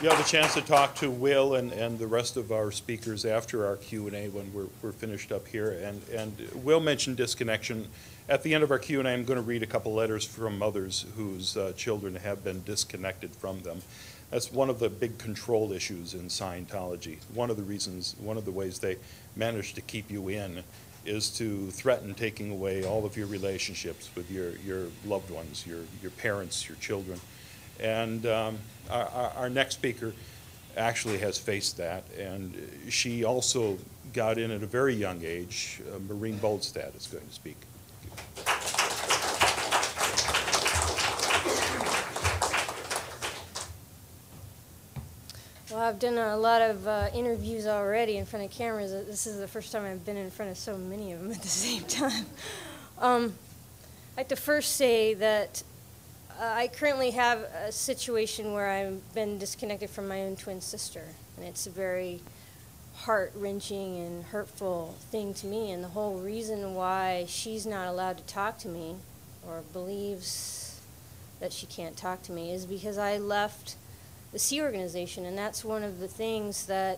You'll have a chance to talk to Will and the rest of our speakers after our Q&A when we're finished up here. And Will mentioned disconnection. At the end of our Q&A, I'm going to read a couple letters from mothers whose children have been disconnected from them. That's one of the big control issues in Scientology. One of the reasons, one of the ways they manage to keep you in is to threaten taking away all of your relationships with your loved ones, your parents, your children. And our next speaker actually has faced that, and she also got in at a very young age. Maureen Bolstad is going to speak. Well, I've done a lot of interviews already in front of cameras. This is the first time I've been in front of so many of them at the same time. I'd like to first say that I currently have a situation where I've been disconnected from my own twin sister, and it's a very heart-wrenching and hurtful thing to me, and the whole reason why she's not allowed to talk to me or believes that she can't talk to me is because I left the Sea Organization, and that's one of the things that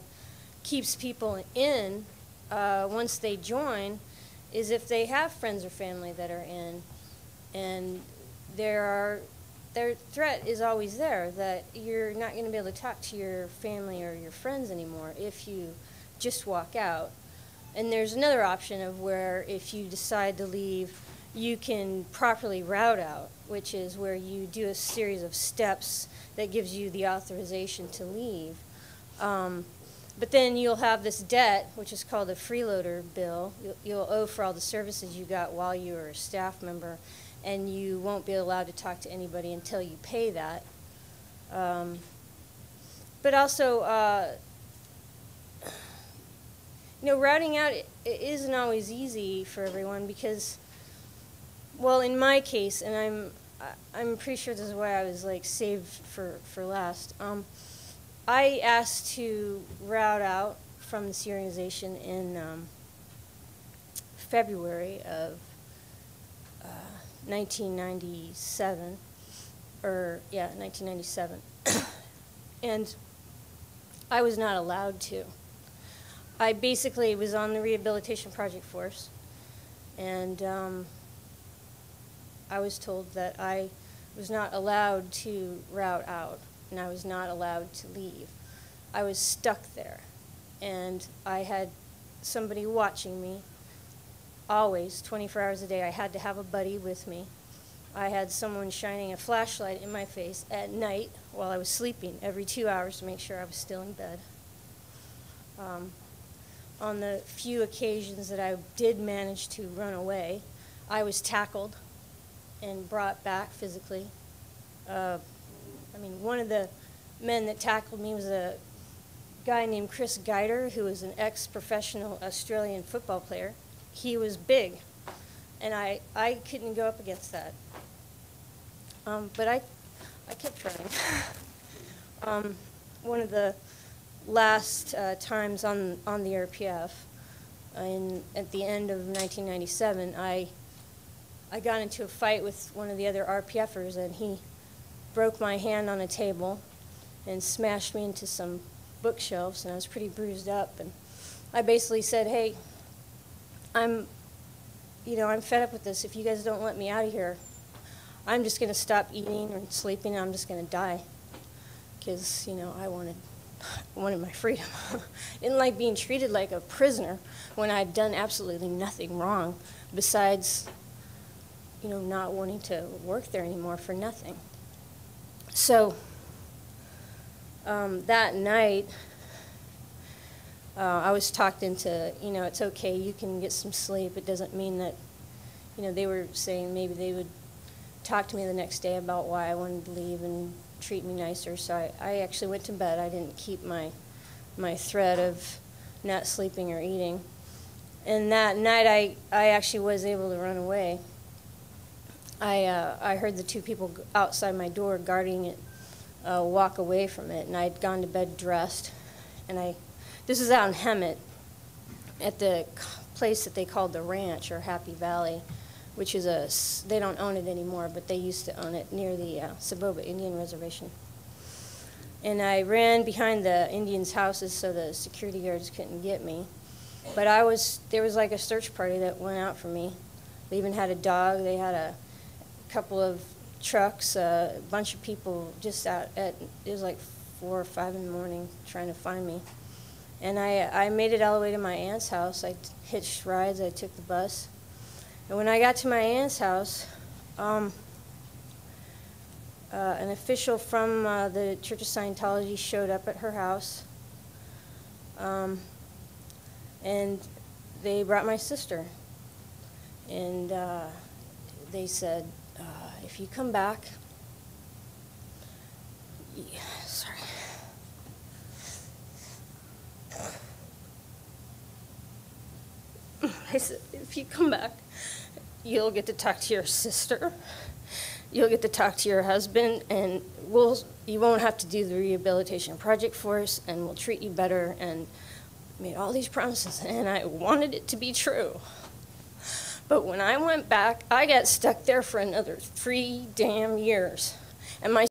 keeps people in once they join, is if they have friends or family that are in, and their threat is always there that you're not going to be able to talk to your family or your friends anymore if you just walk out. And there's another option of where if you decide to leave, you can properly route out, which is where you do a series of steps that gives you the authorization to leave. But then you'll have this debt, which is called a freeloader bill. You'll owe for all the services you got while you were a staff member, and you won't be allowed to talk to anybody until you pay that. But also, you know, routing out it isn't always easy for everyone because, well, in my case, and I'm pretty sure this is why I was like saved for last. I asked to route out from this organization in February of 1997, or yeah, 1997, and I was not allowed to. I basically was on the rehabilitation project force, and I was told that I was not allowed to route out, and I was not allowed to leave. I was stuck there, and I had somebody watching me always, 24 hours a day. I had to have a buddy with me. I had someone shining a flashlight in my face at night while I was sleeping every 2 hours to make sure I was still in bed. On the few occasions that I did manage to run away, I was tackled and brought back physically. I mean, one of the men that tackled me was a guy named Chris Geider, who was an ex-professional Australian football player. He was big, and I couldn't go up against that. But I kept trying. One of the last times on the RPF, at the end of 1997, I got into a fight with one of the other RPFers, and he broke my hand on a table and smashed me into some bookshelves, and I was pretty bruised up. And I basically said, hey, I'm fed up with this. If you guys don't let me out of here, I'm just going to stop eating and sleeping, and I'm just going to die. Because, you know, I wanted my freedom. I didn't like being treated like a prisoner when I'd done absolutely nothing wrong besides, you know, not wanting to work there anymore for nothing. So that night, I was talked into, you know, it's okay, you can get some sleep. It doesn't mean that, you know, they were saying maybe they would talk to me the next day about why I wanted to leave and treat me nicer. So I actually went to bed. I didn't keep my thread of not sleeping or eating. And that night I actually was able to run away. I heard the two people outside my door guarding it walk away from it, and I'd gone to bed dressed. And this is out in Hemet at the place that they called the Ranch or Happy Valley, which is they don't own it anymore, but they used to own it near the Saboba Indian Reservation. And I ran behind the Indians' houses so the security guards couldn't get me. But there was like a search party that went out for me. They even had a dog. They had a couple of trucks, a bunch of people just out it was like 4 or 5 in the morning trying to find me. And I made it all the way to my aunt's house. I hitched rides, I took the bus. And when I got to my aunt's house, an official from the Church of Scientology showed up at her house, and they brought my sister. And they said, if you come back, sorry. I said, if you come back, you'll get to talk to your sister, you'll get to talk to your husband, and you won't have to do the rehabilitation project for us, and we'll treat you better, and made all these promises, and I wanted it to be true. But when I went back, I got stuck there for another 3 damn years. And my